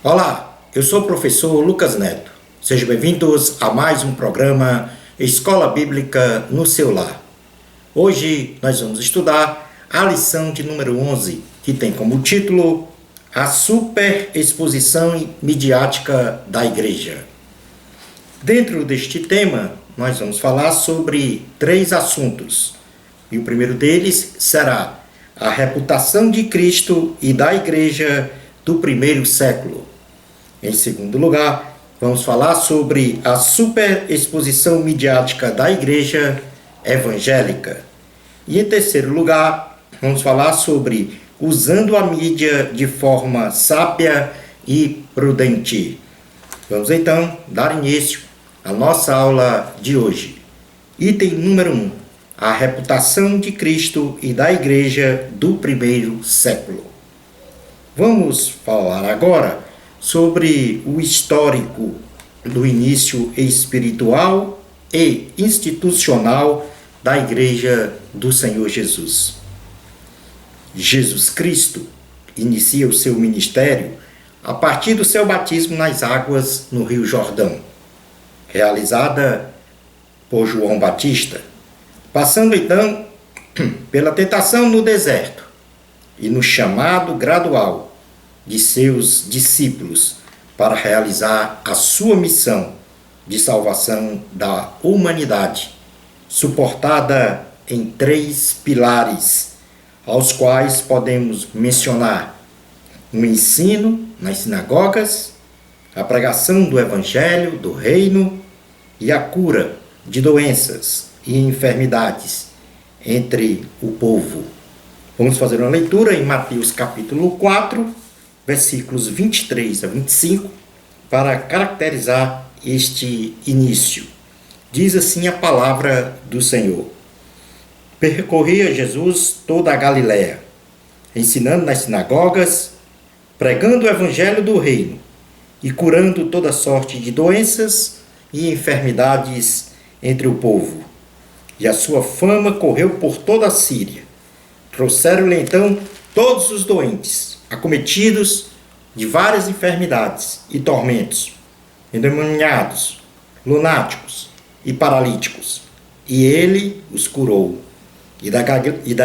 Olá, eu sou o professor Lucas Neto. Sejam bem-vindos a mais um programa Escola Bíblica no seu lar. Hoje nós vamos estudar a lição de número 11, que tem como título A Superexposição Midiática da Igreja. Dentro deste tema, nós vamos falar sobre 3 assuntos. E o primeiro deles será a reputação de Cristo e da Igreja do primeiro século. Em segundo lugar, vamos falar sobre a superexposição midiática da Igreja evangélica. E em terceiro lugar, vamos falar sobre usando a mídia de forma sábia e prudente. Vamos então dar início à nossa aula de hoje. Item número 1. A reputação de Cristo e da Igreja do primeiro século. Vamos falar agora sobre o histórico do início espiritual e institucional da Igreja do Senhor Jesus. Jesus Cristo inicia o seu ministério a partir do seu batismo nas águas no Rio Jordão, realizada por João Batista, passando então pela tentação no deserto e no chamado gradual de seus discípulos para realizar a sua missão de salvação da humanidade, suportada em 3 pilares, aos quais podemos mencionar o ensino nas sinagogas, a pregação do Evangelho, do Reino e a cura de doenças e enfermidades entre o povo. Vamos fazer uma leitura em Mateus capítulo 4, versículos 23 a 25, para caracterizar este início. Diz assim a palavra do Senhor. Percorria Jesus toda a Galiléia, ensinando nas sinagogas, pregando o evangelho do reino e curando toda sorte de doenças e enfermidades entre o povo. E a sua fama correu por toda a Síria. Trouxeram-lhe então todos os doentes, acometidos de várias enfermidades e tormentos, endemoniados, lunáticos e paralíticos, e ele os curou. E da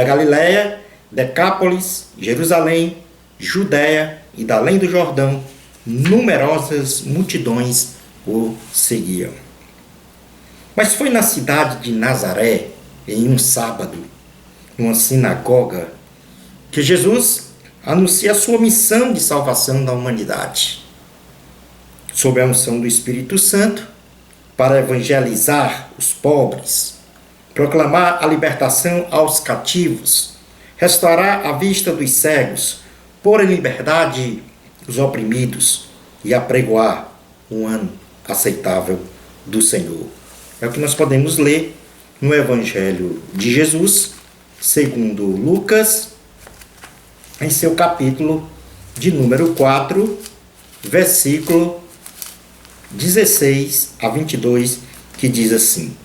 Galiléia, Decápolis, Jerusalém, Judéia e da além do Jordão, numerosas multidões o seguiam. Mas foi na cidade de Nazaré, em um sábado, numa sinagoga, que Jesus anuncia a sua missão de salvação da humanidade. Sob a unção do Espírito Santo, para evangelizar os pobres, proclamar a libertação aos cativos, restaurar a vista dos cegos, pôr em liberdade os oprimidos e apregoar um ano aceitável do Senhor. É o que nós podemos ler no Evangelho de Jesus, segundo Lucas, em seu capítulo de número 4, versículo 16 a 22, que diz assim: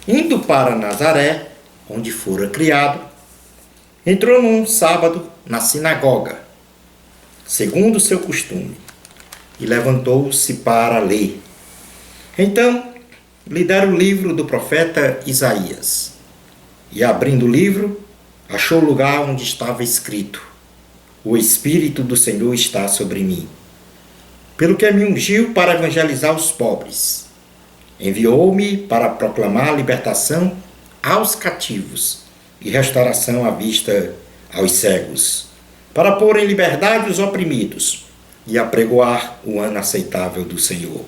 Indo para Nazaré, onde fora criado, entrou num sábado na sinagoga, segundo o seu costume, e levantou-se para ler. Então lhe deram o livro do profeta Isaías, e abrindo o livro, achou o lugar onde estava escrito: O Espírito do Senhor está sobre mim, pelo que me ungiu para evangelizar os pobres. Enviou-me para proclamar a libertação aos cativos e restauração à vista aos cegos, para pôr em liberdade os oprimidos e apregoar o ano aceitável do Senhor.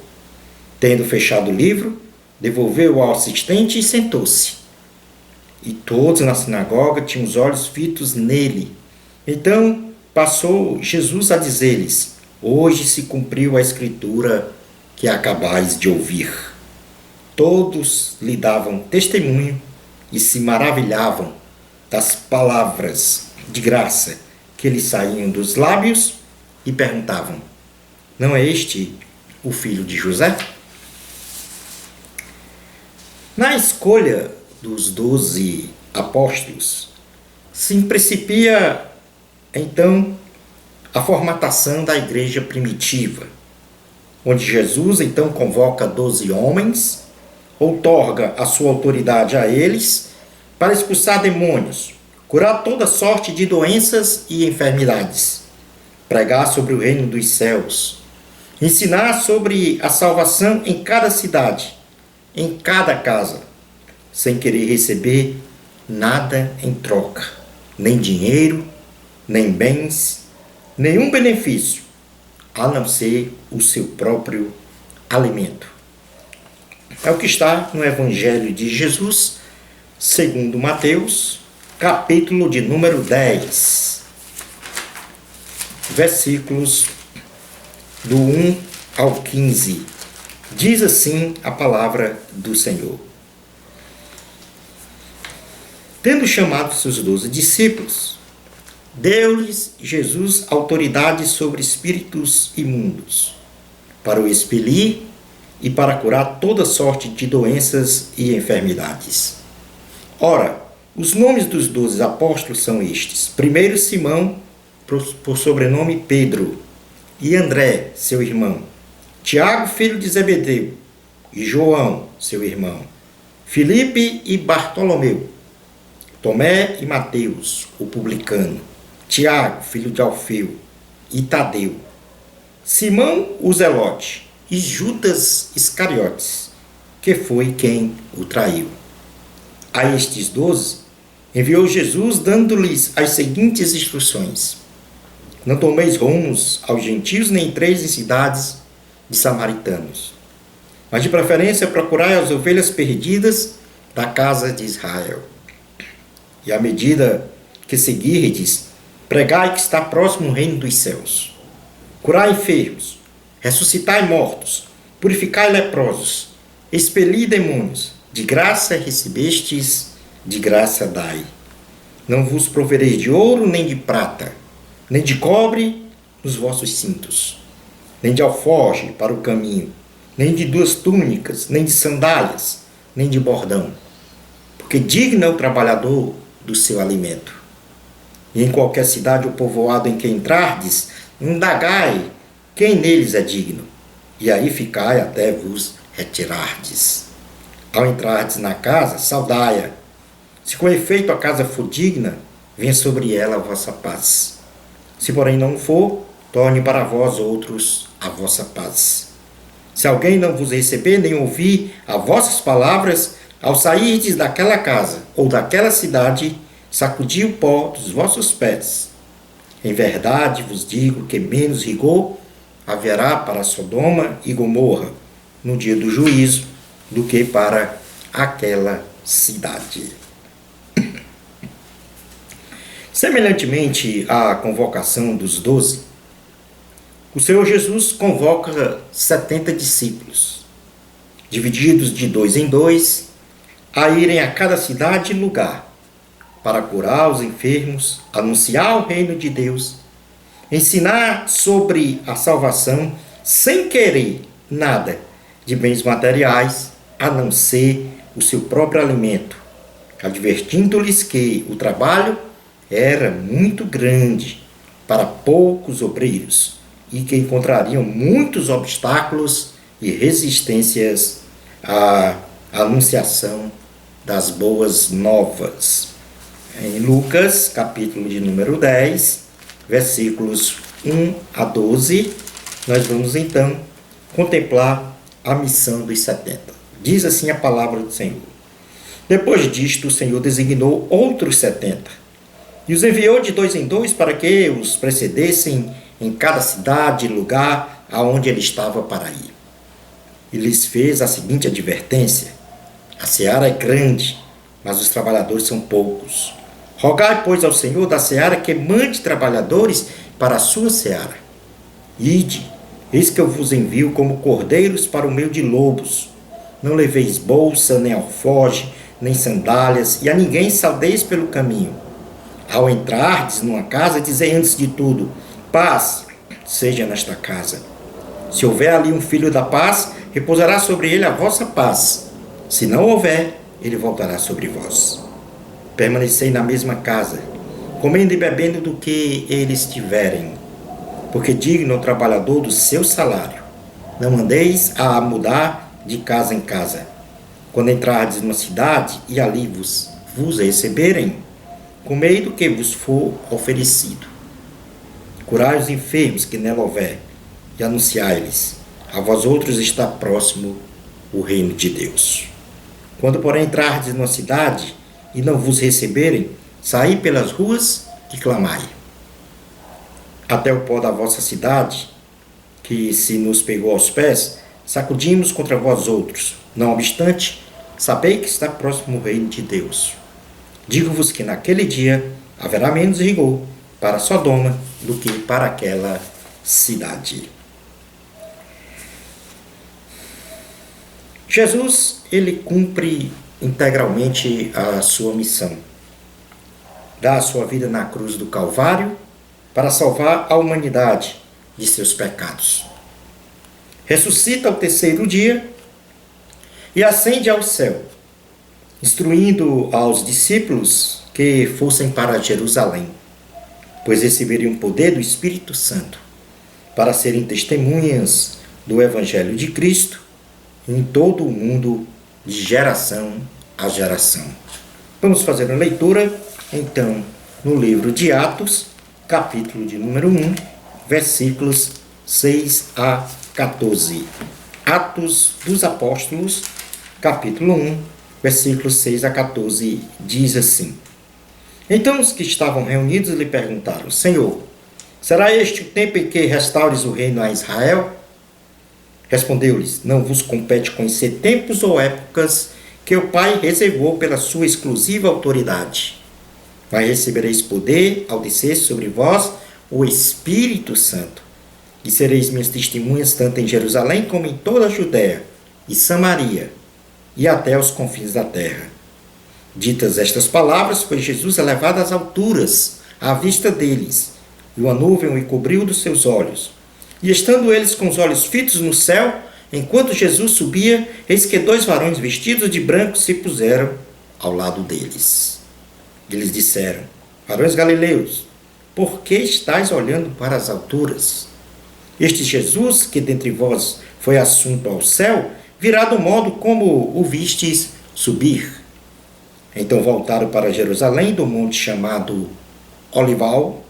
Tendo fechado o livro, devolveu-o ao assistente e sentou-se. E todos na sinagoga tinham os olhos fitos nele. Então passou Jesus a dizer-lhes: Hoje se cumpriu a escritura que acabais de ouvir. Todos lhe davam testemunho e se maravilhavam das palavras de graça que lhe saíam dos lábios e perguntavam: Não é este o filho de José? Na escolha dos 12 apóstolos, se principia então a formatação da igreja primitiva, onde Jesus então convoca 12 homens, outorga a sua autoridade a eles para expulsar demônios, curar toda sorte de doenças e enfermidades, pregar sobre o reino dos céus, ensinar sobre a salvação em cada cidade, em cada casa, sem querer receber nada em troca, nem dinheiro, nem bens, nenhum benefício, a não ser o seu próprio alimento. É o que está no Evangelho de Jesus, segundo Mateus, capítulo de número 10, versículos do 1 ao 15. Diz assim a palavra do Senhor. Tendo chamado seus 12 discípulos, deu-lhes Jesus autoridade sobre espíritos imundos, para o expelir e para curar toda sorte de doenças e enfermidades. Ora, os nomes dos 12 apóstolos são estes. Primeiro, Simão, por sobrenome Pedro, e André, seu irmão, Tiago, filho de Zebedeu, e João, seu irmão, Filipe e Bartolomeu, Tomé e Mateus, o publicano, Tiago, filho de Alfeu, e Tadeu, Simão, o Zelote, e Judas Iscariotes, que foi quem o traiu. A estes 12, enviou Jesus, dando-lhes as seguintes instruções: não tomeis rumos aos gentios, nem entreis em cidades de samaritanos, mas de preferência procurai as ovelhas perdidas da casa de Israel. E à medida que seguirdes, pregai que está próximo o reino dos céus. Curai enfermos, ressuscitai mortos, purificai leprosos, expeli demônios. De graça recebestes, de graça dai. Não vos provereis de ouro, nem de prata, nem de cobre nos vossos cintos, nem de alforje para o caminho, nem de 2 túnicas, nem de sandálias, nem de bordão. Porque digno é o trabalhador do seu alimento. E em qualquer cidade ou povoado em que entrardes, indagai quem neles é digno, e aí ficai até vos retirardes. Ao entrardes na casa, saudai-a. Se com efeito a casa for digna, venha sobre ela a vossa paz. Se porém não for, torne para vós outros a vossa paz. Se alguém não vos receber nem ouvir as vossas palavras, ao sairdes daquela casa ou daquela cidade, sacudi o pó dos vossos pés. Em verdade vos digo que menos rigor haverá para Sodoma e Gomorra no dia do juízo do que para aquela cidade. Semelhantemente à convocação dos 12, o Senhor Jesus convoca 70 discípulos, divididos de 2 em 2, a irem a cada cidade e lugar, para curar os enfermos, anunciar o reino de Deus, ensinar sobre a salvação, sem querer nada de bens materiais, a não ser o seu próprio alimento, advertindo-lhes que o trabalho era muito grande para poucos obreiros e que encontrariam muitos obstáculos e resistências à anunciação das boas novas. Em Lucas, capítulo de número 10, versículos 1 a 12, nós vamos então contemplar a missão dos 70. Diz assim a palavra do Senhor. Depois disto, o Senhor designou outros 70 e os enviou de 2 em 2 para que os precedessem em cada cidade e lugar aonde ele estava para ir. E lhes fez a seguinte advertência: a seara é grande, mas os trabalhadores são poucos. Rogai, pois, ao Senhor da seara que mande trabalhadores para a sua seara. Ide, eis que eu vos envio como cordeiros para o meio de lobos. Não leveis bolsa, nem alforje, nem sandálias, e a ninguém saudeis pelo caminho. Ao entrardes numa casa, dizei antes de tudo: paz seja nesta casa. Se houver ali um filho da paz, repousará sobre ele a vossa paz. Se não houver, ele voltará sobre vós. Permanecei na mesma casa, comendo e bebendo do que eles tiverem, porque digno é o trabalhador do seu salário. Não andeis a mudar de casa em casa. Quando entrardes numa cidade e ali vos receberem, comei do que vos for oferecido. Curai os enfermos que nela houver, e anunciai-lhes: a vós outros está próximo o reino de Deus. Quando, porém, entrardes numa cidade e não vos receberem, saí pelas ruas e clamai. Até o pó da vossa cidade, que se nos pegou aos pés, sacudimos contra vós outros. Não obstante, sabei que está próximo o reino de Deus. Digo-vos que naquele dia haverá menos rigor para Sodoma do que para aquela cidade. Jesus, ele cumpre integralmente a sua missão. Dá a sua vida na cruz do Calvário para salvar a humanidade de seus pecados. Ressuscita ao terceiro dia e ascende ao céu, instruindo aos discípulos que fossem para Jerusalém, pois receberiam o poder do Espírito Santo para serem testemunhas do Evangelho de Cristo em todo o mundo, de geração a geração. Vamos fazer uma leitura, então, no livro de Atos, capítulo de número 1, versículos 6 a 14. Atos dos Apóstolos, capítulo 1, versículos 6 a 14, diz assim: Então os que estavam reunidos lhe perguntaram: Senhor, será este o tempo em que restaures o reino a Israel? Respondeu-lhes: Não vos compete conhecer tempos ou épocas que o Pai reservou pela sua exclusiva autoridade. Mas recebereis poder ao descer sobre vós o Espírito Santo, e sereis minhas testemunhas tanto em Jerusalém como em toda a Judéia e Samaria, e até os confins da terra. Ditas estas palavras, foi Jesus elevado às alturas, à vista deles, e uma nuvem o cobriu dos seus olhos. E estando eles com os olhos fitos no céu, enquanto Jesus subia, eis que 2 varões vestidos de branco se puseram ao lado deles. E lhes disseram: Varões galileus, por que estáis olhando para as alturas? Este Jesus, que dentre vós foi assunto ao céu, virá do modo como o vistes subir. Então voltaram para Jerusalém, do monte chamado Olival,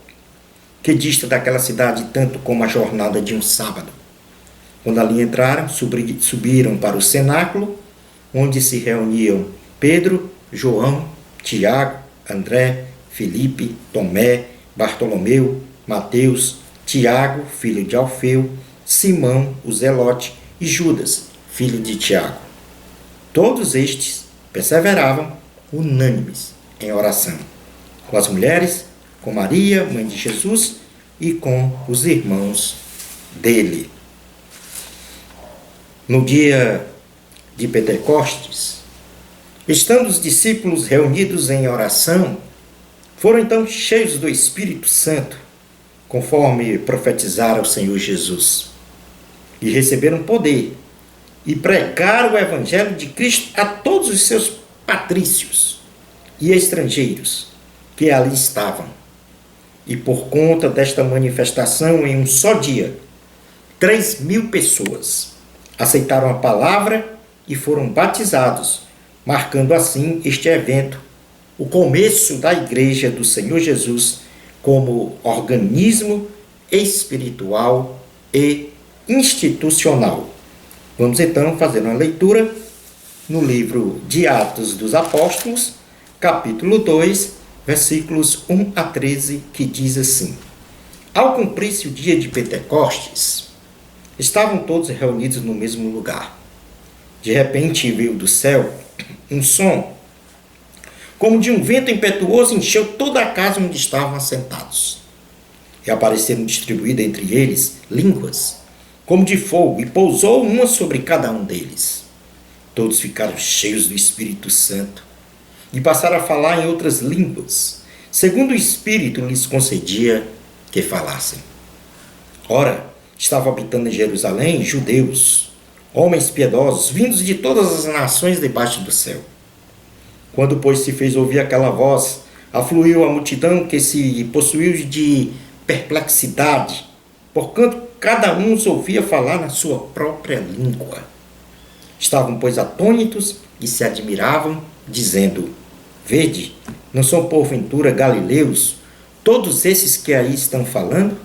que dista daquela cidade tanto como a jornada de um sábado. Quando ali entraram, subiram para o cenáculo, onde se reuniam Pedro, João, Tiago, André, Filipe, Tomé, Bartolomeu, Mateus, Tiago, filho de Alfeu, Simão, o Zelote, e Judas, filho de Tiago. Todos estes perseveravam unânimes em oração, com as mulheres, com Maria, mãe de Jesus, e com os irmãos dele. No dia de Pentecostes, estando os discípulos reunidos em oração, foram então cheios do Espírito Santo, conforme profetizara o Senhor Jesus, e receberam poder, e pregaram o Evangelho de Cristo a todos os seus patrícios e estrangeiros que ali estavam. E por conta desta manifestação, em um só dia, 3.000 pessoas aceitaram a palavra e foram batizados, marcando assim este evento, o começo da Igreja do Senhor Jesus como organismo espiritual e institucional. Vamos então fazer uma leitura no livro de Atos dos Apóstolos, capítulo 2, versículos 1 a 13, que diz assim: Ao cumprir-se o dia de Pentecostes, estavam todos reunidos no mesmo lugar. De repente veio do céu um som, como de um vento impetuoso, encheu toda a casa onde estavam assentados. E apareceram distribuídas entre eles línguas, como de fogo, e pousou uma sobre cada um deles. Todos ficaram cheios do Espírito Santo e passaram a falar em outras línguas, segundo o Espírito lhes concedia que falassem. Ora, estavam habitando em Jerusalém judeus, homens piedosos, vindos de todas as nações debaixo do céu. Quando, pois, se fez ouvir aquela voz, afluiu a multidão que se possuiu de perplexidade porquanto cada um os ouvia falar na sua própria língua. Estavam, pois, atônitos e se admiravam, dizendo: Vede, não são porventura galileus todos esses que aí estão falando?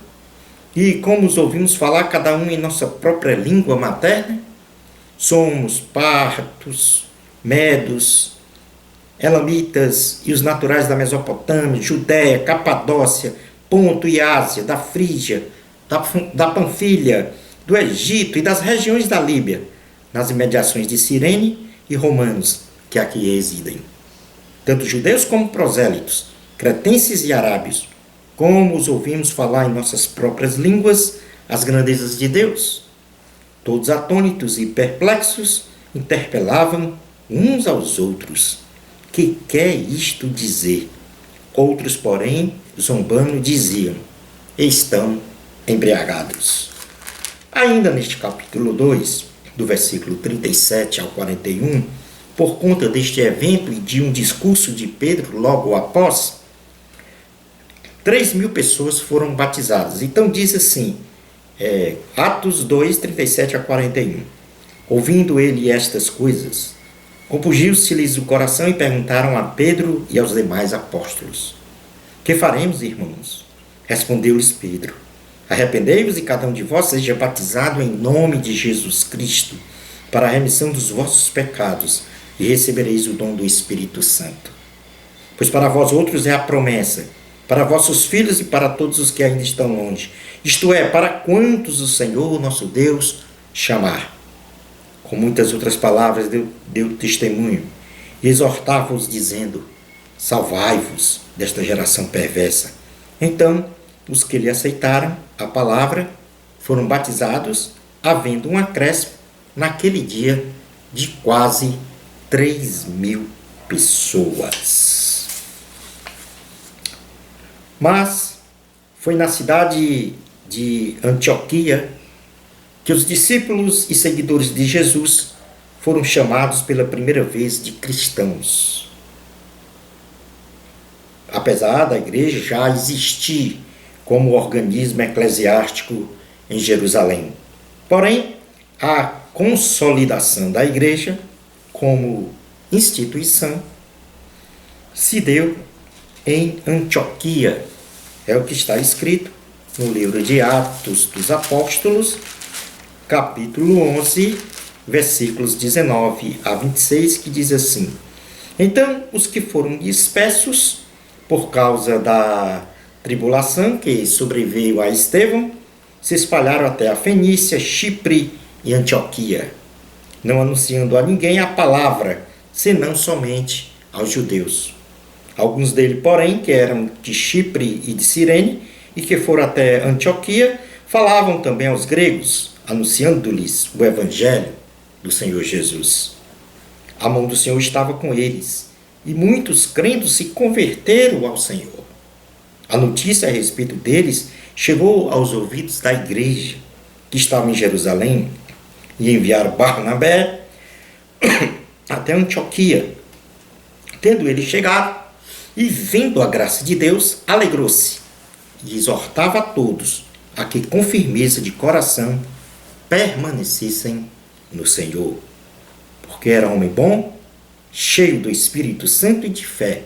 E como os ouvimos falar, cada um em nossa própria língua materna? Somos partos, medos, elamitas e os naturais da Mesopotâmia, Judéia, Capadócia, Ponto e Ásia, da Frígia, da Panfilha, do Egito e das regiões da Líbia, nas imediações de Cirene, e romanos que aqui residem. Tanto judeus como prosélitos, cretenses e arábios, como os ouvimos falar em nossas próprias línguas as grandezas de Deus. Todos atônitos e perplexos interpelavam uns aos outros: que quer isto dizer? Outros, porém, zombando, diziam: estão embriagados. Ainda neste capítulo 2, do versículo 37 ao 41, por conta deste evento e de um discurso de Pedro logo após, 3.000 pessoas foram batizadas. Então diz assim, Atos 2, 37 a 41. Ouvindo ele estas coisas, compungiu-se-lhes o coração e perguntaram a Pedro e aos demais apóstolos: que faremos, irmãos? Respondeu-lhes Pedro: arrependei-vos e cada um de vós seja batizado em nome de Jesus Cristo, para a remissão dos vossos pecados, e recebereis o dom do Espírito Santo. Pois para vós outros é a promessa, para vossos filhos e para todos os que ainda estão longe, isto é, para quantos o Senhor, nosso Deus, chamar. Com muitas outras palavras deu testemunho, e exortava-os dizendo: salvai-vos desta geração perversa. Então, os que lhe aceitaram a palavra foram batizados, havendo um acréscimo naquele dia de quase 3.000 pessoas. Mas foi na cidade de Antioquia que os discípulos e seguidores de Jesus foram chamados pela primeira vez de cristãos. Apesar da igreja já existir como organismo eclesiástico em Jerusalém. Porém, a consolidação da igreja como instituição se deu em Antioquia. É o que está escrito no livro de Atos dos Apóstolos, capítulo 11, versículos 19 a 26, que diz assim: então, os que foram dispersos por causa da tribulação que sobreveio a Estevão se espalharam até a Fenícia, Chipre e Antioquia, não anunciando a ninguém a palavra, senão somente aos judeus. Alguns deles, porém, que eram de Chipre e de Cirene, e que foram até Antioquia, falavam também aos gregos, anunciando-lhes o evangelho do Senhor Jesus. A mão do Senhor estava com eles, e muitos crendo se converteram ao Senhor. A notícia a respeito deles chegou aos ouvidos da igreja que estava em Jerusalém, e enviaram Barnabé até Antioquia. Tendo ele chegado e vendo a graça de Deus, alegrou-se e exortava a todos a que com firmeza de coração permanecessem no Senhor, porque era homem bom, cheio do Espírito Santo e de fé.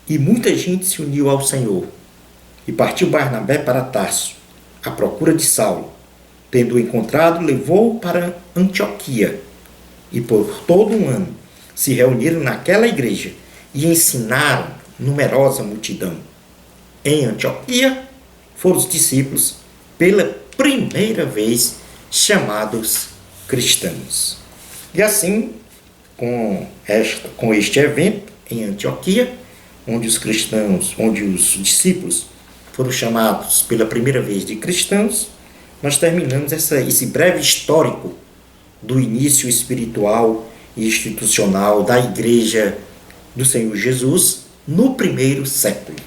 E muita gente se uniu ao Senhor. E partiu Barnabé para Tarso, à procura de Saulo. Tendo-o encontrado, levou-o para Antioquia. E por todo um ano se reuniram naquela igreja e ensinaram numerosa multidão. Em Antioquia foram os discípulos, pela primeira vez, chamados cristãos. E assim, com este evento em Antioquia, onde os discípulos foram chamados pela primeira vez de cristãos, nós terminamos esse breve histórico do início espiritual e institucional da Igreja do Senhor Jesus no primeiro século.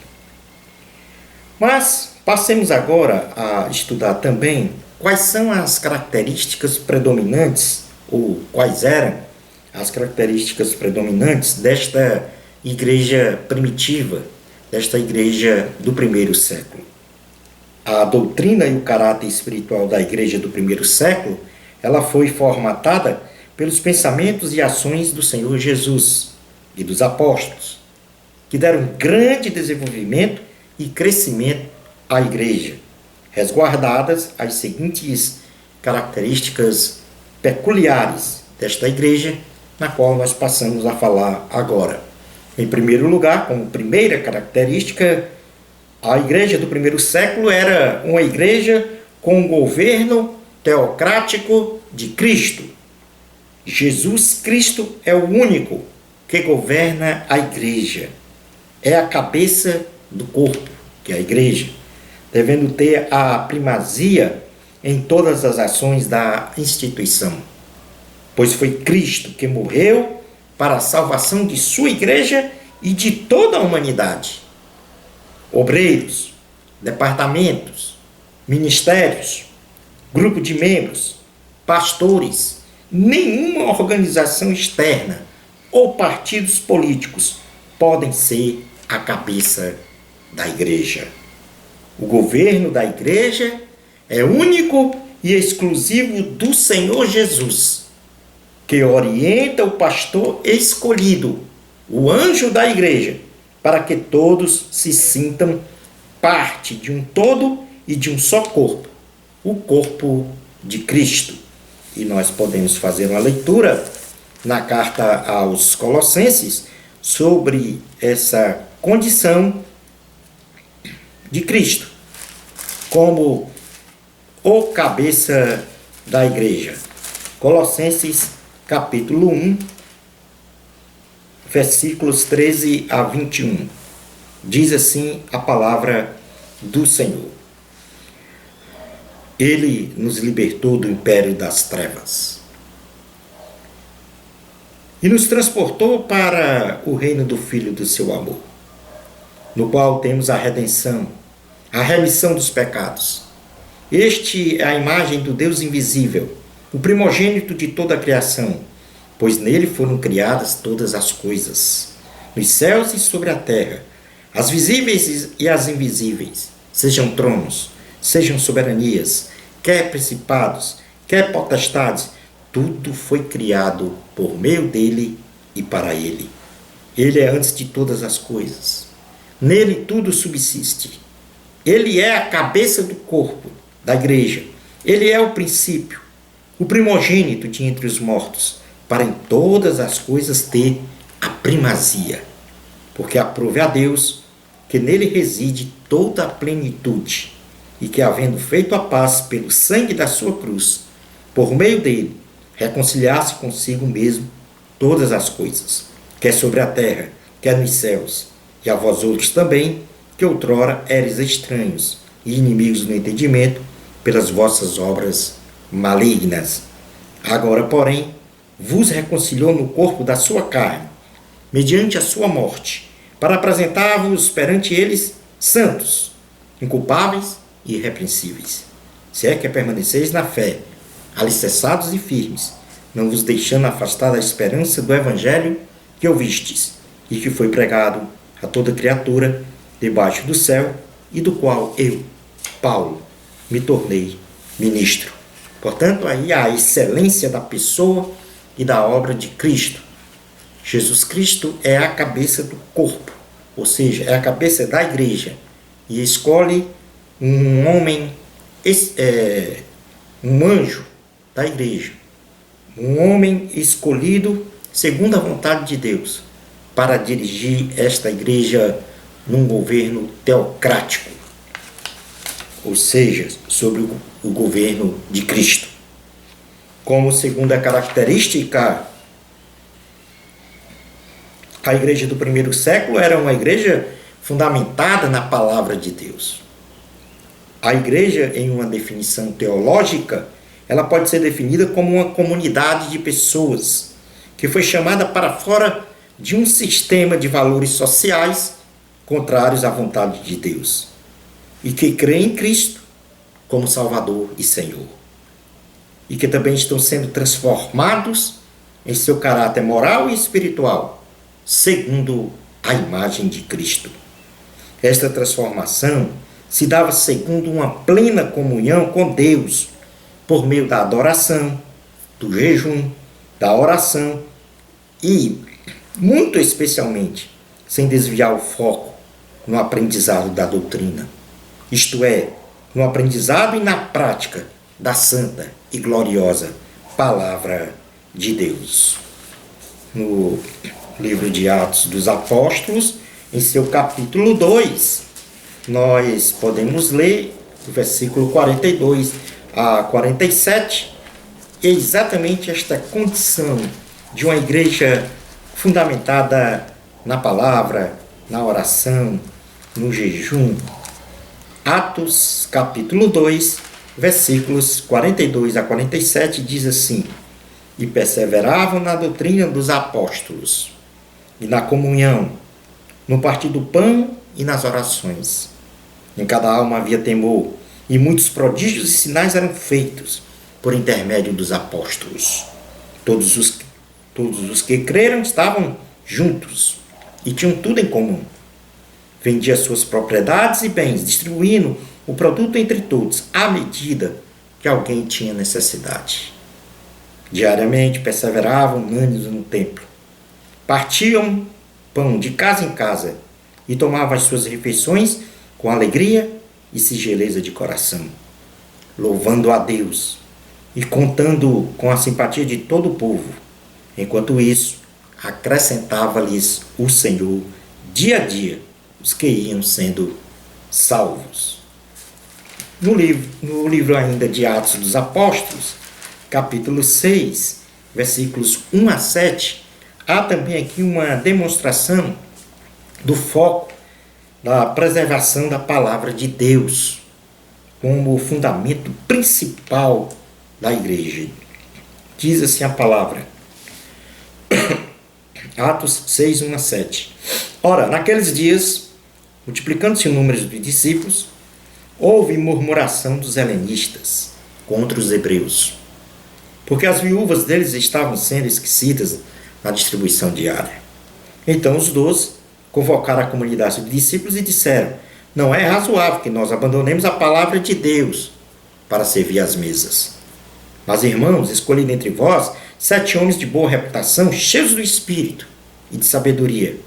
Mas passemos agora a estudar também quais são as características predominantes, ou quais eram as características predominantes desta igreja primitiva, desta igreja do primeiro século. a doutrina e o caráter espiritual da igreja do primeiro século, ela foi formatada pelos pensamentos e ações do Senhor Jesus e dos apóstolos, que deram grande desenvolvimento e crescimento à igreja, resguardadas as seguintes características peculiares desta igreja, na qual nós passamos a falar agora. Em primeiro lugar, como primeira característica, a igreja do primeiro século era uma igreja com um governo teocrático de Cristo. Jesus Cristo é o único que governa a igreja. É a cabeça do corpo, que é a igreja, devendo ter a primazia em todas as ações da instituição. Pois foi Cristo que morreu para a salvação de sua igreja e de toda a humanidade. Obreiros, departamentos, ministérios, grupo de membros, pastores, nenhuma organização externa ou partidos políticos podem ser a cabeça da igreja. O governo da igreja é único e exclusivo do Senhor Jesus, que orienta o pastor escolhido, o anjo da igreja, para que todos se sintam parte de um todo e de um só corpo, o corpo de Cristo. E nós podemos fazer uma leitura na carta aos Colossenses sobre essa condição de Cristo como o cabeça da igreja. Colossenses capítulo 1, versículos 13 a 21. Diz assim a palavra do Senhor: Ele nos libertou do império das trevas e nos transportou para o reino do Filho do seu amor, no qual temos a redenção, a remissão dos pecados. Este é a imagem do Deus invisível, o primogênito de toda a criação, pois nele foram criadas todas as coisas, nos céus e sobre a terra, as visíveis e as invisíveis, sejam tronos, sejam soberanias, quer principados, quer potestades, tudo foi criado por meio dele e para ele. Ele é antes de todas as coisas. Nele tudo subsiste. Ele é a cabeça do corpo, da igreja. Ele é o princípio, o primogênito de entre os mortos, para em todas as coisas ter a primazia. Porque aprove a Deus que nele reside toda a plenitude, e que, havendo feito a paz pelo sangue da sua cruz, por meio dele, reconciliasse consigo mesmo todas as coisas, quer sobre a terra, quer nos céus, e a vós outros também, que outrora eres estranhos e inimigos no entendimento, pelas vossas obras malignas. Agora, porém, vos reconciliou no corpo da sua carne, mediante a sua morte, para apresentar-vos perante eles santos, inculpáveis e irrepreensíveis. Se é que permaneceis na fé, alicerçados e firmes, não vos deixando afastar da esperança do evangelho que ouvistes, e que foi pregado a toda criatura debaixo do céu, e do qual eu, Paulo, me tornei ministro. Portanto, aí há a excelência da pessoa e da obra de Cristo. Jesus Cristo é a cabeça do corpo, ou seja, é a cabeça da igreja, e escolhe um homem, um anjo da igreja, um homem escolhido segundo a vontade de Deus, para dirigir esta igreja num governo teocrático, ou seja, sobre o governo de Cristo. Como segunda característica, a igreja do primeiro século era uma igreja fundamentada na palavra de Deus. A igreja, em uma definição teológica, ela pode ser definida como uma comunidade de pessoas que foi chamada para fora de um sistema de valores sociais contrários à vontade de Deus e que crê em Cristo como Salvador e Senhor, e que também estão sendo transformados em seu caráter moral e espiritual, segundo a imagem de Cristo. Esta transformação se dava segundo uma plena comunhão com Deus, por meio da adoração, do jejum, da oração e, muito especialmente, sem desviar o foco no aprendizado da doutrina, isto é, no aprendizado e na prática da santa e gloriosa Palavra de Deus. No livro de Atos dos Apóstolos, em seu capítulo 2, nós podemos ler o versículo 42 a 47, é exatamente esta condição de uma igreja fundamentada na palavra, na oração, no jejum. Atos capítulo 2, versículos 42 a 47 diz assim: e perseveravam na doutrina dos apóstolos, e na comunhão, no partir do pão e nas orações. Em cada alma havia temor, e muitos prodígios e sinais eram feitos por intermédio dos apóstolos. Todos os que creram estavam juntos e tinham tudo em comum. Vendia suas propriedades e bens, distribuindo o produto entre todos, à medida que alguém tinha necessidade. Diariamente perseveravam unânimes no templo. Partiam pão de casa em casa e tomavam as suas refeições com alegria e singeleza de coração, louvando a Deus e contando com a simpatia de todo o povo. Enquanto isso, acrescentava-lhes o Senhor dia a dia os que iam sendo salvos. No livro ainda de Atos dos Apóstolos, capítulo 6, versículos 1 a 7, há também aqui uma demonstração do foco da preservação da palavra de Deus como o fundamento principal da igreja. Diz assim a palavra, Atos 6, 1 a 7. Ora, naqueles dias, multiplicando-se o número de discípulos, houve murmuração dos helenistas contra os hebreus, porque as viúvas deles estavam sendo esquecidas na distribuição diária. Então os 12 convocaram a comunidade de discípulos e disseram: não é razoável que nós abandonemos a palavra de Deus para servir às mesas. Mas, irmãos, escolhi dentre vós 7 homens de boa reputação, cheios do Espírito e de sabedoria,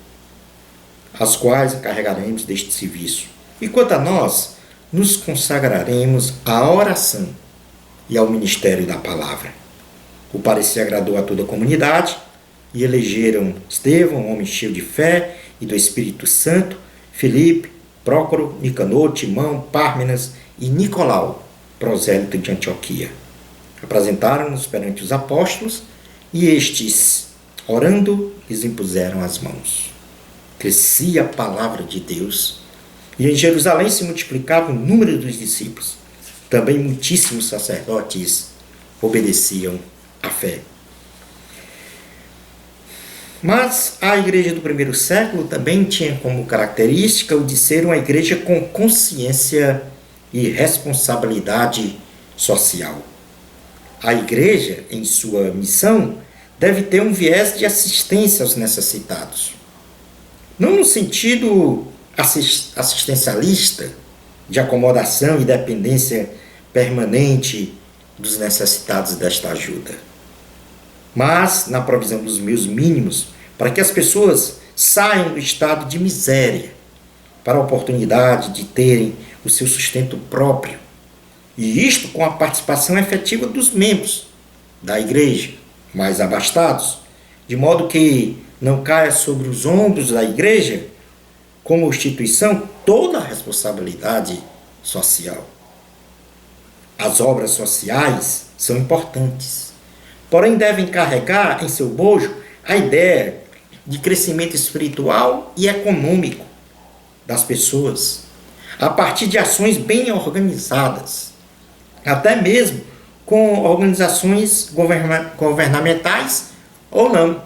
as quais encarregaremos deste serviço. E quanto a nós, nos consagraremos à oração e ao ministério da palavra. O parecer agradou a toda a comunidade e elegeram Estevão, homem cheio de fé e do Espírito Santo, Filipe, Prócoro, Nicanor, Timão, Pármenas e Nicolau, prosélito de Antioquia. Apresentaram-nos perante os apóstolos e estes, orando, lhes impuseram as mãos. Crescia a palavra de Deus e em Jerusalém se multiplicava o número dos discípulos. Também muitíssimos sacerdotes obedeciam à fé. Mas a igreja do primeiro século também tinha como característica o de ser uma igreja com consciência e responsabilidade social. A igreja, em sua missão, deve ter um viés de assistência aos necessitados. Não no sentido assistencialista, de acomodação e dependência permanente dos necessitados desta ajuda, mas na provisão dos meios mínimos para que as pessoas saiam do estado de miséria para a oportunidade de terem o seu sustento próprio, e isto com a participação efetiva dos membros da igreja mais abastados, de modo que não caia sobre os ombros da igreja, como instituição, toda a responsabilidade social. As obras sociais são importantes, porém devem carregar em seu bojo a ideia de crescimento espiritual e econômico das pessoas, a partir de ações bem organizadas, até mesmo com organizações governamentais ou não.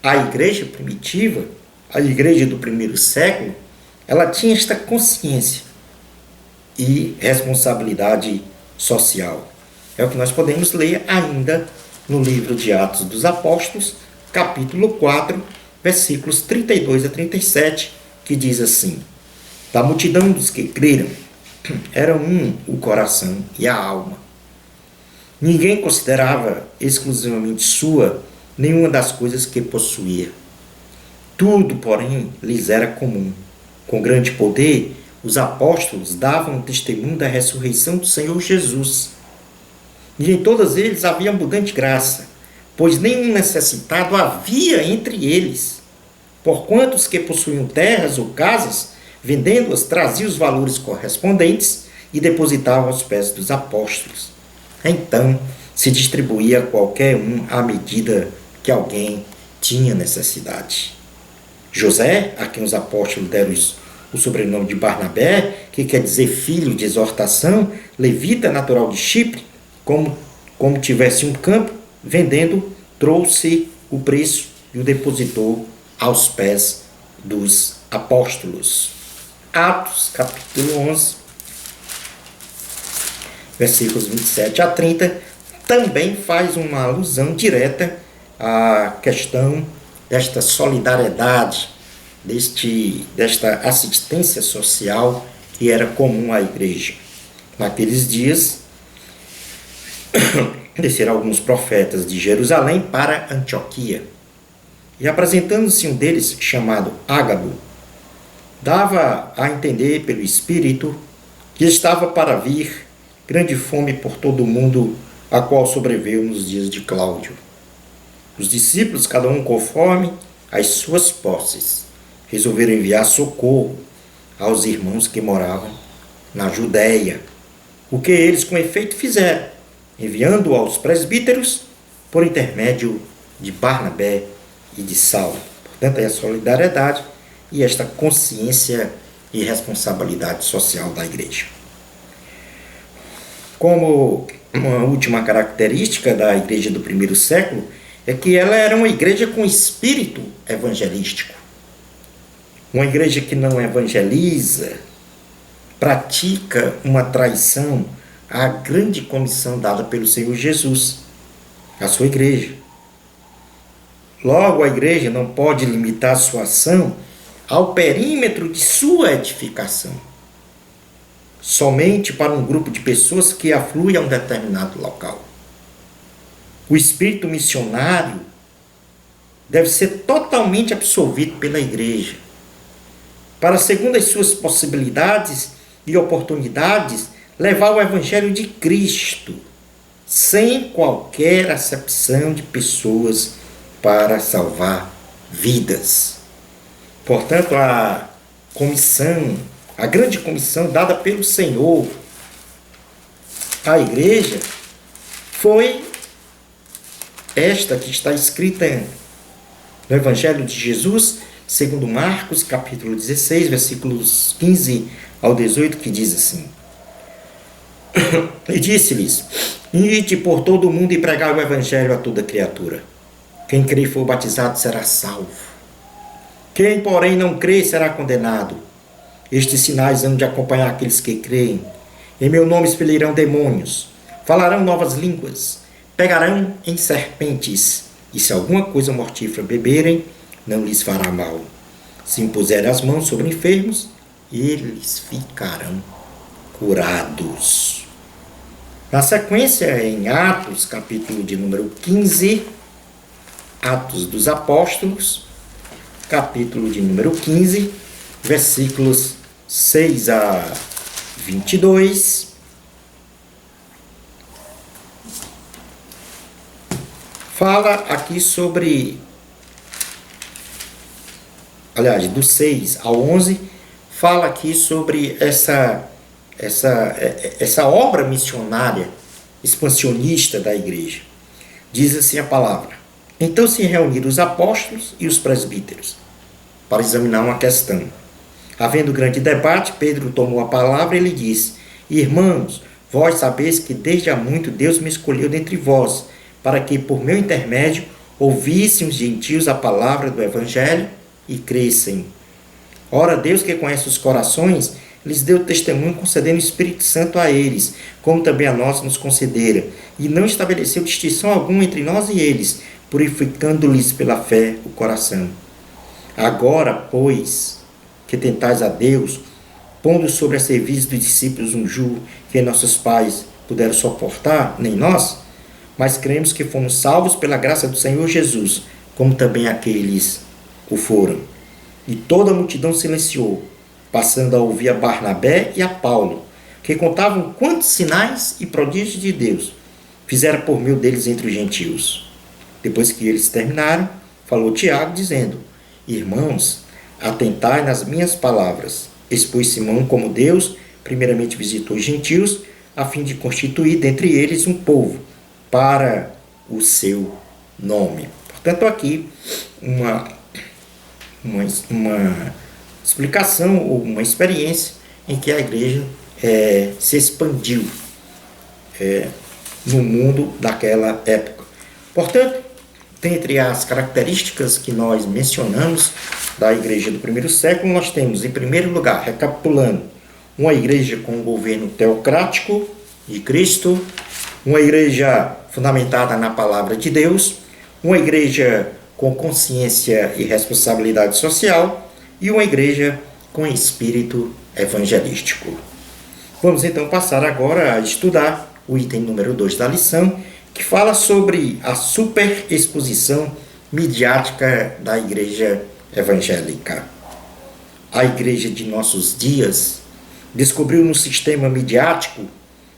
A igreja primitiva, a igreja do primeiro século, ela tinha esta consciência e responsabilidade social. É o que nós podemos ler ainda no livro de Atos dos Apóstolos, capítulo 4, versículos 32 a 37, que diz assim: Da multidão dos que creram, era um o coração e a alma. Ninguém considerava exclusivamente sua nenhuma das coisas que possuía. Tudo, porém, lhes era comum. Com grande poder, os apóstolos davam testemunho da ressurreição do Senhor Jesus. E em todos eles havia abundante graça, pois nenhum necessitado havia entre eles. Porquanto os que possuíam terras ou casas, vendendo-as, traziam os valores correspondentes e depositavam aos pés dos apóstolos. Então, se distribuía a qualquer um à medida que alguém tinha necessidade. José, a quem os apóstolos deram o sobrenome de Barnabé, que quer dizer filho de exortação, levita natural de Chipre, como tivesse um campo, vendendo, trouxe o preço e o depositou aos pés dos apóstolos. Atos, capítulo 11, versículos 27 a 30, também faz uma alusão direta à questão desta solidariedade, desta assistência social que era comum à igreja. Naqueles dias, desceram alguns profetas de Jerusalém para Antioquia, e apresentando-se um deles, chamado Ágabo, dava a entender pelo Espírito que estava para vir grande fome por todo o mundo, a qual sobreveio nos dias de Cláudio. Os discípulos, cada um conforme as suas posses, resolveram enviar socorro aos irmãos que moravam na Judéia, o que eles com efeito fizeram, enviando aos presbíteros por intermédio de Barnabé e de Saulo. Portanto, é a solidariedade e esta consciência e responsabilidade social da igreja. Como uma última característica da igreja do primeiro século é que ela era uma igreja com espírito evangelístico. Uma igreja que não evangeliza, pratica uma traição à grande comissão dada pelo Senhor Jesus, à sua igreja. Logo, a igreja não pode limitar sua ação ao perímetro de sua edificação, somente para um grupo de pessoas que aflui a um determinado local. O espírito missionário deve ser totalmente absorvido pela igreja, para, segundo as suas possibilidades e oportunidades, levar o evangelho de Cristo, sem qualquer acepção de pessoas, para salvar vidas. Portanto, a grande comissão dada pelo Senhor à igreja foi esta que está escrita no Evangelho de Jesus, segundo Marcos, capítulo 16, versículos 15 ao 18, que diz assim: E disse-lhes: Ide por todo o mundo e pregai o Evangelho a toda criatura. Quem crer e for batizado será salvo. Quem, porém, não crê será condenado. Estes sinais hão de acompanhar aqueles que creem. Em meu nome expelirão demônios, falarão novas línguas, pegarão em serpentes, e se alguma coisa mortífera beberem, não lhes fará mal. Se impuserem as mãos sobre enfermos, eles ficarão curados. Na sequência, em Atos, capítulo de número 15, Atos dos Apóstolos, capítulo de número 15, versículos 6 a 22, fala aqui sobre, aliás, do 6 ao 11, fala aqui sobre essa obra missionária expansionista da igreja. Diz assim a palavra: Então se reuniram os apóstolos e os presbíteros para examinar uma questão. Havendo grande debate, Pedro tomou a palavra e lhe disse: Irmãos, vós sabeis que desde há muito Deus me escolheu dentre vós, para que por meu intermédio ouvissem os gentios a palavra do evangelho e crescem. Ora, Deus, que conhece os corações, lhes deu testemunho concedendo o Espírito Santo a eles, como também a nós nos concedera, e não estabeleceu distinção alguma entre nós e eles, purificando-lhes pela fé o coração. Agora, pois, que tentais a Deus, pondo sobre a serviço dos discípulos um jugo que nossos pais puderam suportar, nem nós, mas cremos que fomos salvos pela graça do Senhor Jesus, como também aqueles o foram. E toda a multidão silenciou, passando a ouvir a Barnabé e a Paulo, que contavam quantos sinais e prodígios de Deus fizeram por meio deles entre os gentios. Depois que eles terminaram, falou Tiago, dizendo: Irmãos, atentai nas minhas palavras. Expôs Simão como Deus primeiramente visitou os gentios, a fim de constituir dentre eles um povo para o seu nome. Portanto, aqui uma explicação ou uma experiência em que a igreja se expandiu no mundo daquela época. Portanto, dentre as características que nós mencionamos da igreja do primeiro século, nós temos, em primeiro lugar, recapitulando, uma igreja com um governo teocrático de Cristo, uma igreja fundamentada na palavra de Deus, uma igreja com consciência e responsabilidade social e uma igreja com espírito evangelístico. Vamos então passar agora a estudar o item número 2 da lição, que fala sobre a superexposição midiática da igreja evangélica. A igreja de nossos dias descobriu no sistema midiático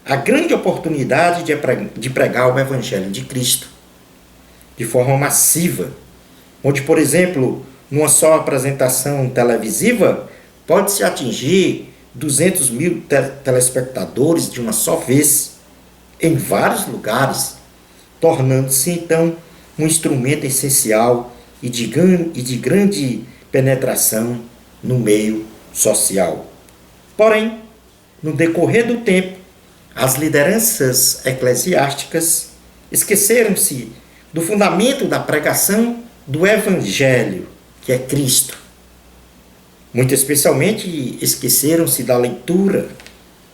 a grande oportunidade de pregar o evangelho de Cristo de forma massiva, onde, por exemplo, numa só apresentação televisiva, pode-se atingir 200 mil telespectadores de uma só vez, em vários lugares, tornando-se, então, um instrumento essencial e de grande penetração no meio social. Porém, no decorrer do tempo, as lideranças eclesiásticas esqueceram-se do fundamento da pregação do Evangelho, que é Cristo. Muito especialmente, esqueceram-se da leitura,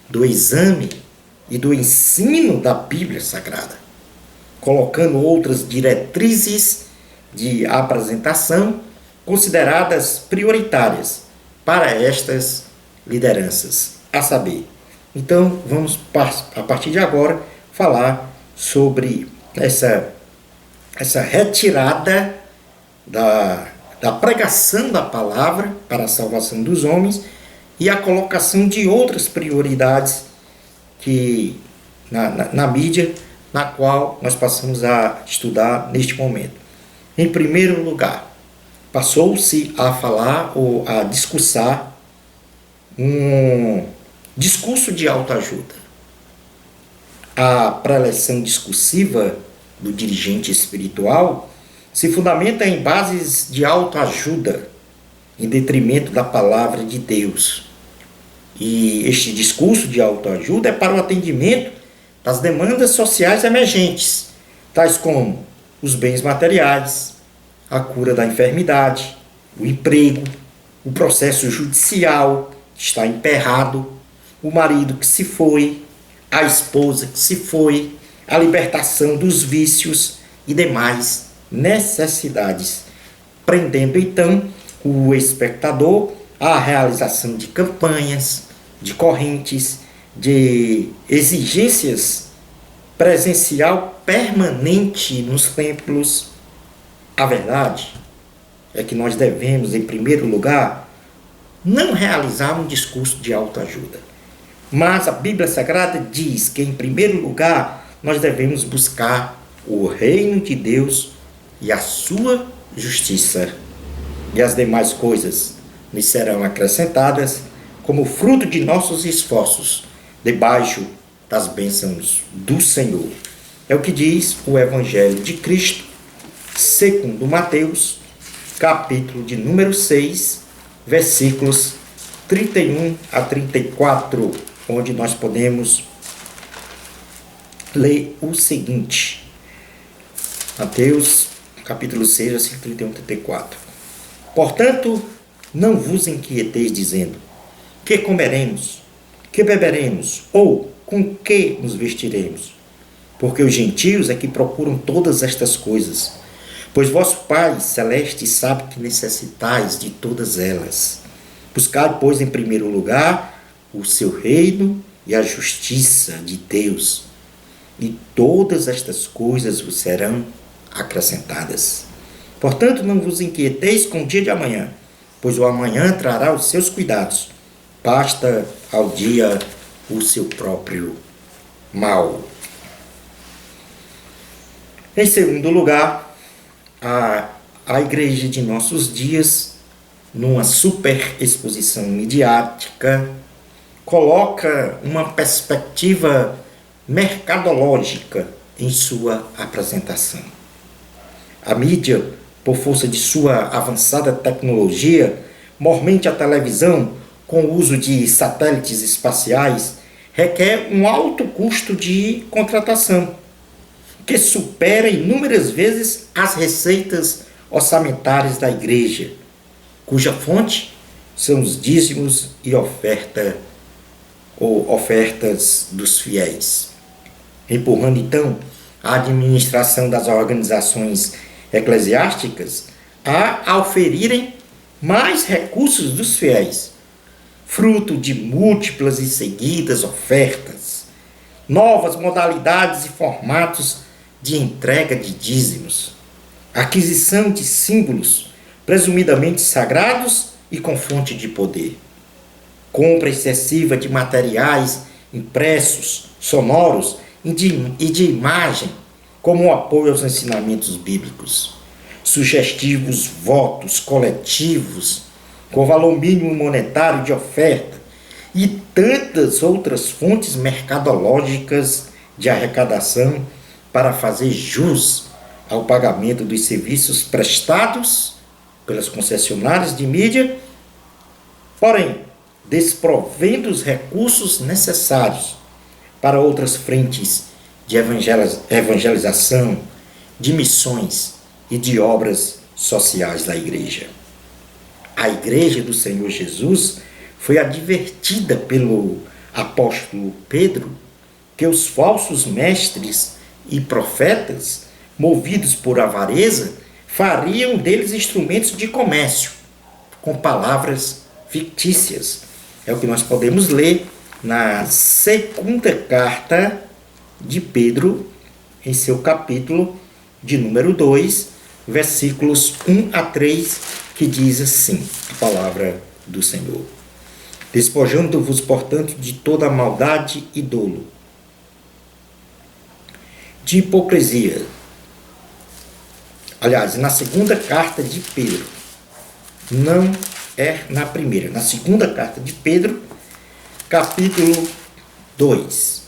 do exame e do ensino da Bíblia Sagrada, colocando outras diretrizes de apresentação consideradas prioritárias para estas lideranças, a saber. Então, vamos, a partir de agora, falar sobre essa retirada da pregação da palavra para a salvação dos homens e a colocação de outras prioridades que na mídia, na qual nós passamos a estudar neste momento. Em primeiro lugar, passou-se a falar ou a discursar um discurso de autoajuda. A preleção discursiva do dirigente espiritual se fundamenta em bases de autoajuda, em detrimento da palavra de Deus. E este discurso de autoajuda é para o atendimento das demandas sociais emergentes, tais como os bens materiais, a cura da enfermidade, o emprego, o processo judicial que está emperrado, o marido que se foi, a esposa que se foi, a libertação dos vícios e demais necessidades, prendendo então o espectador à realização de campanhas, de correntes, de exigências presencial permanente nos templos. A verdade é que nós devemos, em primeiro lugar, não realizar um discurso de autoajuda. Mas a Bíblia Sagrada diz que, em primeiro lugar, nós devemos buscar o reino de Deus e a sua justiça. E as demais coisas nos serão acrescentadas como fruto de nossos esforços, debaixo das bênçãos do Senhor. É o que diz o Evangelho de Cristo, segundo Mateus, capítulo de número 6, versículos 31 a 34, onde nós podemos ler o seguinte. Mateus, capítulo 6, versículo 31 a 34. Portanto, não vos inquieteis dizendo: que comeremos, que beberemos, ou com que nos vestiremos? Porque os gentios é que procuram todas estas coisas. Pois vosso Pai celeste sabe que necessitais de todas elas. Buscai, pois, em primeiro lugar o seu reino e a justiça de Deus, e todas estas coisas vos serão acrescentadas. Portanto, não vos inquieteis com o dia de amanhã, pois o amanhã trará os seus cuidados. Basta ao dia o seu próprio mal. Em segundo lugar, a igreja de nossos dias, numa superexposição midiática, coloca uma perspectiva mercadológica em sua apresentação. A mídia, por força de sua avançada tecnologia, mormente a televisão, com o uso de satélites espaciais, requer um alto custo de contratação, que supera inúmeras vezes as receitas orçamentárias da igreja, cuja fonte são os dízimos e ofertas dos fiéis. Empurrando então a administração das organizações eclesiásticas a oferirem mais recursos dos fiéis, fruto de múltiplas e seguidas ofertas, novas modalidades e formatos de entrega de dízimos, aquisição de símbolos presumidamente sagrados e com fonte de poder, compra excessiva de materiais impressos, sonoros e de imagem como apoio aos ensinamentos bíblicos, sugestivos votos coletivos com valor mínimo monetário de oferta e tantas outras fontes mercadológicas de arrecadação para fazer jus ao pagamento dos serviços prestados pelas concessionárias de mídia, porém, desprovendo os recursos necessários para outras frentes de evangelização, de missões e de obras sociais da igreja. A igreja do Senhor Jesus foi advertida pelo apóstolo Pedro que os falsos mestres e profetas, movidos por avareza, fariam deles instrumentos de comércio, com palavras fictícias. É o que nós podemos ler na segunda carta de Pedro, em seu capítulo de número 2, versículos 1 a 3, que diz assim, a palavra do Senhor. Despojando-vos, portanto, de toda maldade e dolo, de hipocrisia. Aliás, na segunda carta de Pedro, não é na primeira, na segunda carta de Pedro, capítulo 2,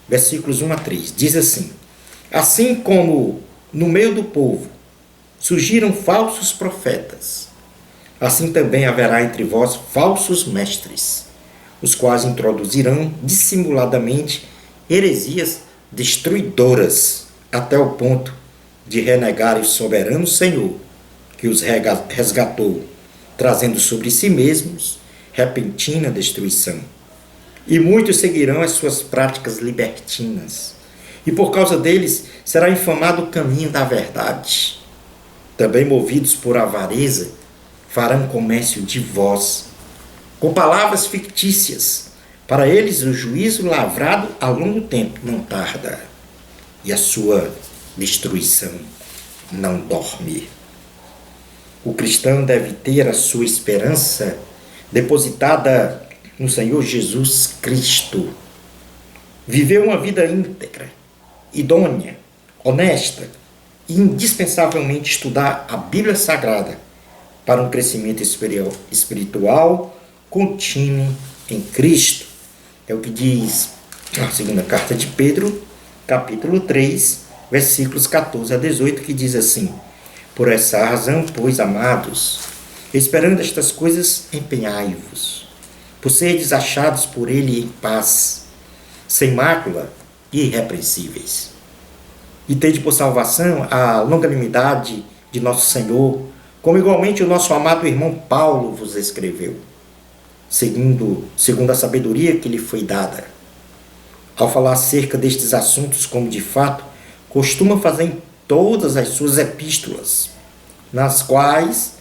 versículos 1 a 3, diz assim: assim como no meio do povo surgiram falsos profetas, assim também haverá entre vós falsos mestres, os quais introduzirão dissimuladamente heresias destruidoras, até o ponto de renegar o soberano Senhor, que os resgatou, trazendo sobre si mesmos repentina destruição. E muitos seguirão as suas práticas libertinas, e por causa deles será infamado o caminho da verdade. Também movidos por avareza, farão comércio de vós, com palavras fictícias. Para eles o juízo lavrado a longo tempo não tarda, e a sua destruição não dorme. O cristão deve ter a sua esperança depositada no Senhor Jesus Cristo. Viver uma vida íntegra, idônea, honesta e indispensavelmente estudar a Bíblia Sagrada para um crescimento espiritual contínuo em Cristo. É o que diz a segunda carta de Pedro, capítulo 3, versículos 14 a 18, que diz assim: por essa razão, pois, amados, esperando estas coisas, empenhai-vos, por serdes achados por ele em paz, sem mácula e irrepreensíveis. E tende por salvação a longanimidade de nosso Senhor, como igualmente o nosso amado irmão Paulo vos escreveu, segundo a sabedoria que lhe foi dada, ao falar acerca destes assuntos, como de fato costuma fazer em todas as suas epístolas, nas quais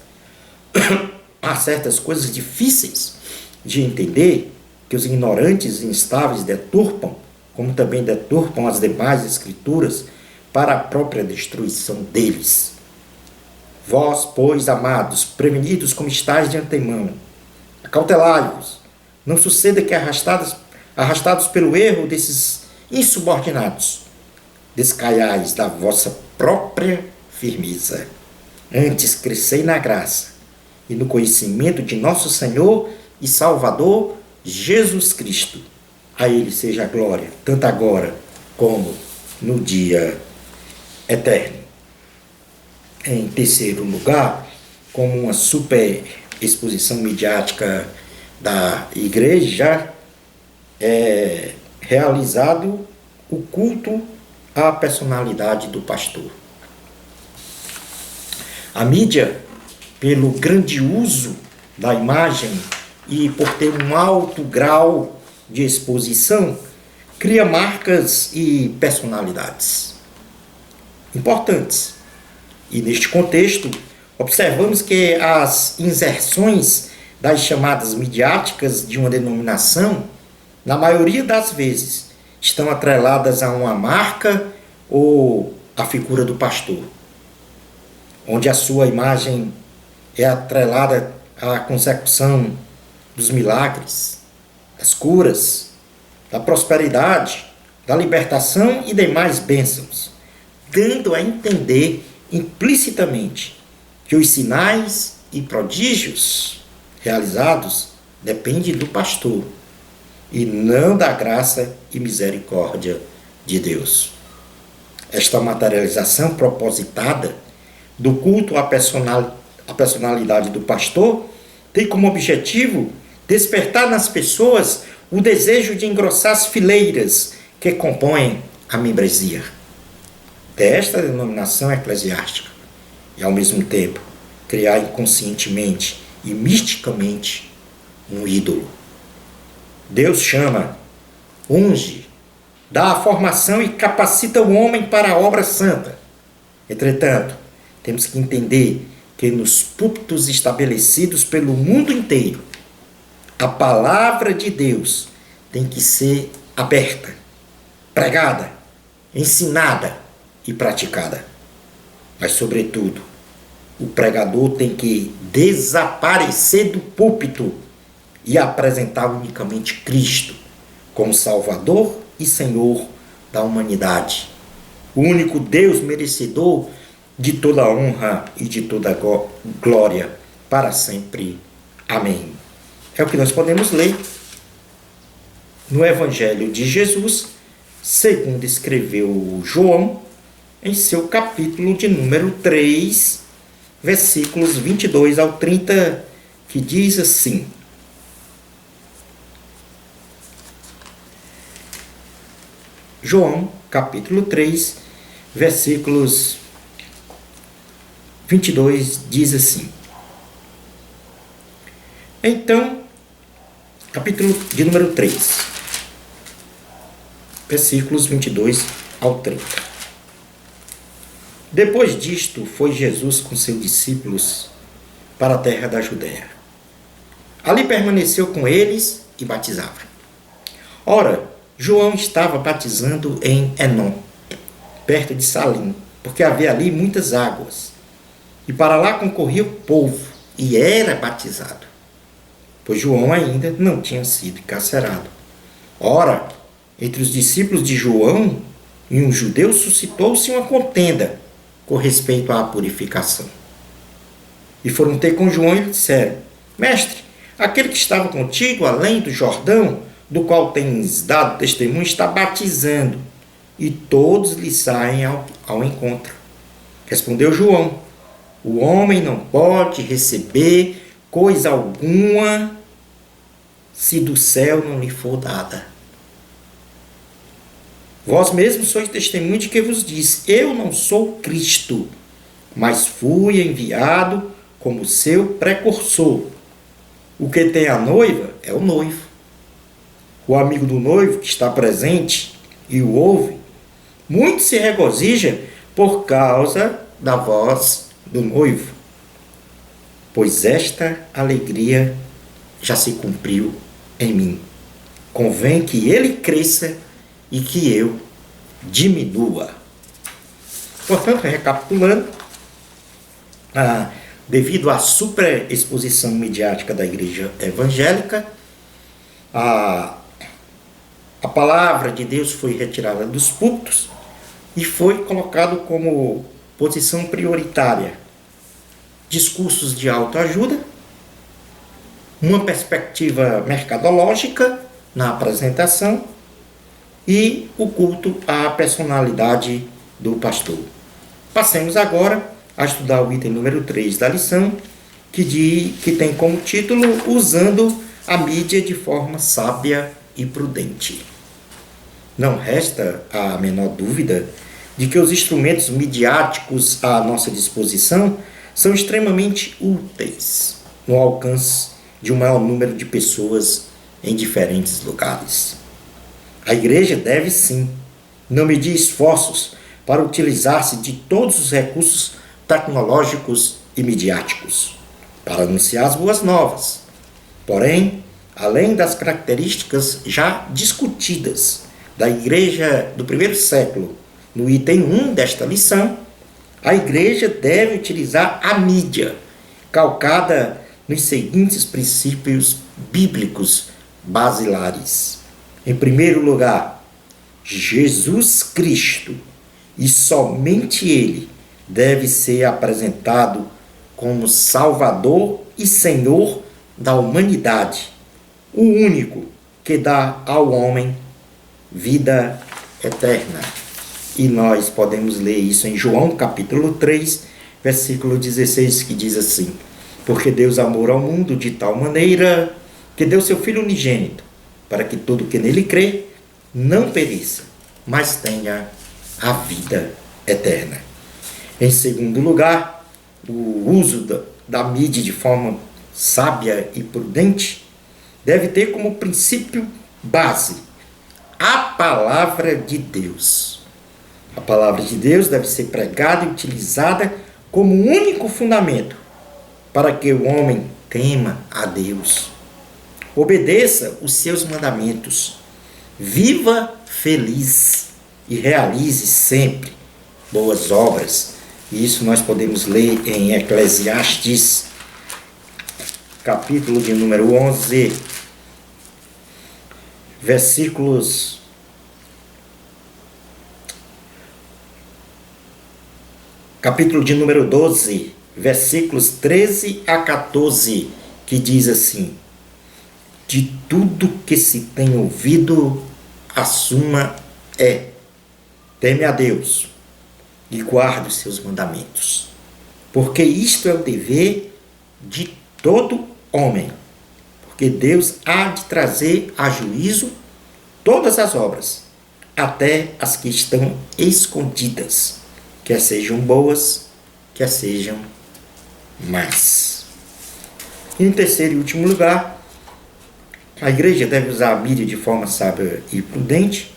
há certas coisas difíceis de entender, que que os ignorantes e instáveis deturpam, como também deturpam as demais escrituras, para a própria destruição deles. Vós, pois, amados, prevenidos como estáis de antemão, acautelai-vos, não suceda que arrastados pelo erro desses insubordinados, descaiais da vossa própria firmeza. Antes crescei na graça e no conhecimento de nosso Senhor e Salvador Jesus Cristo. A Ele seja a glória, tanto agora como no dia eterno. Em terceiro lugar, como uma super exposição midiática da igreja, é realizado o culto à personalidade do pastor. A mídia, pelo grande uso da imagem e por ter um alto grau de exposição, cria marcas e personalidades importantes. E neste contexto, observamos que as inserções das chamadas midiáticas de uma denominação, na maioria das vezes, estão atreladas a uma marca ou a figura do pastor, onde a sua imagem é atrelada à consecução dos milagres, das curas, da prosperidade, da libertação e demais bênçãos, dando a entender implicitamente que os sinais e prodígios realizados dependem do pastor e não da graça e misericórdia de Deus. Esta materialização propositada do culto à personalidade do pastor tem como objetivo despertar nas pessoas o desejo de engrossar as fileiras que compõem a membresia desta denominação eclesiástica e, ao mesmo tempo, criar inconscientemente e misticamente um ídolo. Deus chama, unge, dá a formação e capacita o homem para a obra santa. Entretanto, temos que entender que nos púlpitos estabelecidos pelo mundo inteiro, a palavra de Deus tem que ser aberta, pregada, ensinada e praticada. Mas, sobretudo, o pregador tem que desaparecer do púlpito e apresentar unicamente Cristo como Salvador e Senhor da humanidade, o único Deus merecedor de toda honra e de toda glória para sempre. Amém. É o que nós podemos ler no Evangelho de Jesus, segundo escreveu João, em seu capítulo de número 3, versículos 22 ao 30, que diz assim: João, capítulo 3, versículos 22, diz assim. Então, capítulo de número 3, versículos 22 ao 30. Depois disto, foi Jesus com seus discípulos para a terra da Judéia. Ali permaneceu com eles e batizava. Ora, João estava batizando em Enom, perto de Salim, porque havia ali muitas águas. E para lá concorria o povo, e era batizado, pois João ainda não tinha sido encarcerado. Ora, entre os discípulos de João e um judeu suscitou-se uma contenda com respeito à purificação. E foram ter com João e lhe disseram: Mestre, aquele que estava contigo além do Jordão, do qual tens dado testemunho, está batizando, e todos lhe saem ao encontro. Respondeu João: O homem não pode receber coisa alguma se do céu não lhe for dada. Vós mesmos sois testemunho de que vos disse: Eu não sou Cristo, mas fui enviado como seu precursor. O que tem a noiva é o noivo. O amigo do noivo que está presente e o ouve, muito se regozija por causa da voz do noivo, pois esta alegria já se cumpriu em mim. convém que ele cresça e que eu diminua. Portanto, recapitulando, devido à superexposição midiática da igreja evangélica, a palavra de Deus foi retirada dos púlpitos e foi colocado como posição prioritária discursos de autoajuda, uma perspectiva mercadológica na apresentação e o culto à personalidade do pastor. Passemos agora a estudar o item número 3 da lição, que tem como título Usando a mídia de forma sábia e prudente. Não resta a menor dúvida de que os instrumentos midiáticos à nossa disposição são extremamente úteis no alcance de um maior número de pessoas em diferentes lugares. A igreja deve sim não medir esforços para utilizar-se de todos os recursos tecnológicos e midiáticos para anunciar as boas novas. Porém, além das características já discutidas da igreja do primeiro século, no item 1 desta lição, a igreja deve utilizar a mídia, calcada nos seguintes princípios bíblicos basilares. Em primeiro lugar, Jesus Cristo, e somente Ele, deve ser apresentado como Salvador e Senhor da humanidade, o único que dá ao homem vida eterna. E nós podemos ler isso em João capítulo 3, versículo 16, que diz assim: porque Deus amou ao mundo de tal maneira que deu seu Filho unigênito, para que todo que nele crê não pereça, mas tenha a vida eterna. Em segundo lugar, o uso da mídia de forma sábia e prudente deve ter como princípio base a palavra de Deus. A palavra de Deus deve ser pregada e utilizada como único fundamento para que o homem tema a Deus, obedeça os seus mandamentos, viva feliz e realize sempre boas obras. E isso nós podemos ler em Eclesiastes, capítulo de número 11, versículos capítulo de número 12, versículos 13 a 14, que diz assim: de tudo que se tem ouvido, a suma é: teme a Deus e guarde os seus mandamentos, porque isto é o dever de todo homem, porque Deus há de trazer a juízo todas as obras, até as que estão escondidas, quer sejam boas, quer sejam más. Em terceiro e último lugar, a igreja deve usar a mídia de forma sábia e prudente,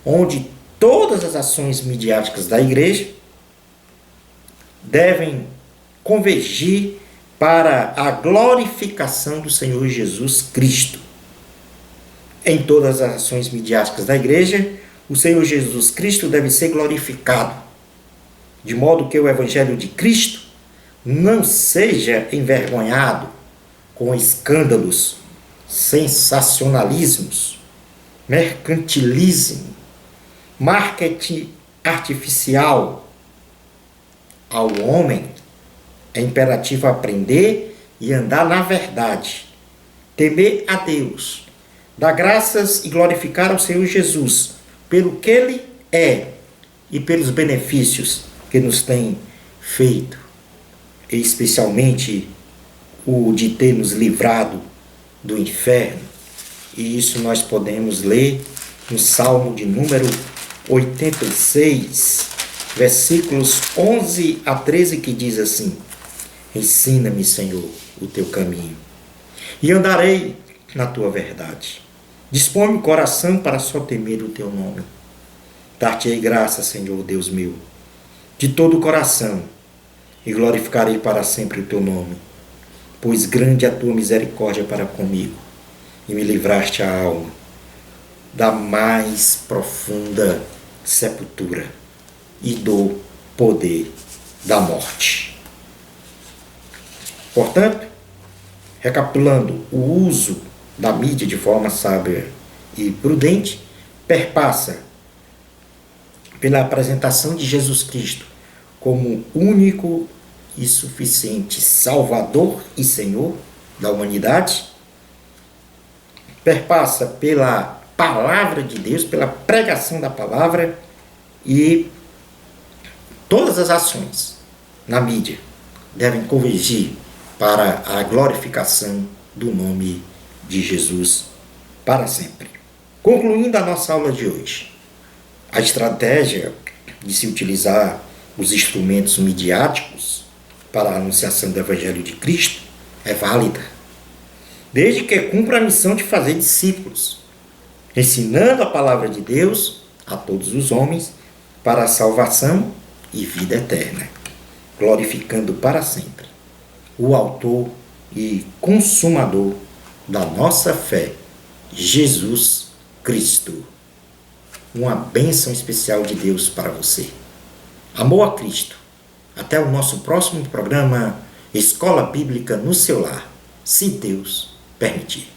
onde todas as ações midiáticas da igreja devem convergir para a glorificação do Senhor Jesus Cristo. Em todas as ações midiáticas da igreja, o Senhor Jesus Cristo deve ser glorificado, de modo que o Evangelho de Cristo não seja envergonhado com escândalos, sensacionalismos, mercantilismo, marketing artificial. Ao homem é imperativo aprender e andar na verdade, temer a Deus, dar graças e glorificar ao Senhor Jesus pelo que Ele é e pelos benefícios que nos tem feito, e especialmente o de ter nos livrado do inferno. E isso nós podemos ler no Salmo de número 86, versículos 11 a 13, que diz assim: ensina-me, Senhor, o teu caminho, e andarei na tua verdade. Dispõe o coração para só temer o teu nome. Dar-te-ei graça, Senhor, Deus meu, de todo o coração, e glorificarei para sempre o teu nome, pois grande é a tua misericórdia para comigo, e me livraste a alma da mais profunda sepultura e do poder da morte. Portanto, recapitulando, o uso da mídia de forma sábia e prudente perpassa pela apresentação de Jesus Cristo como único e suficiente Salvador e Senhor da humanidade, perpassa pela palavra de Deus, pela pregação da palavra, e todas as ações na mídia devem convergir para a glorificação do nome de Jesus para sempre. Concluindo a nossa aula de hoje, a estratégia de se utilizar os instrumentos midiáticos para a anunciação do Evangelho de Cristo é válida, desde que cumpra a missão de fazer discípulos, ensinando a palavra de Deus a todos os homens para a salvação e vida eterna, glorificando para sempre o autor e consumador da nossa fé, Jesus Cristo. Uma bênção especial de Deus para você. Amor a Cristo. Até o nosso próximo programa Escola Bíblica no seu lar, se Deus permitir.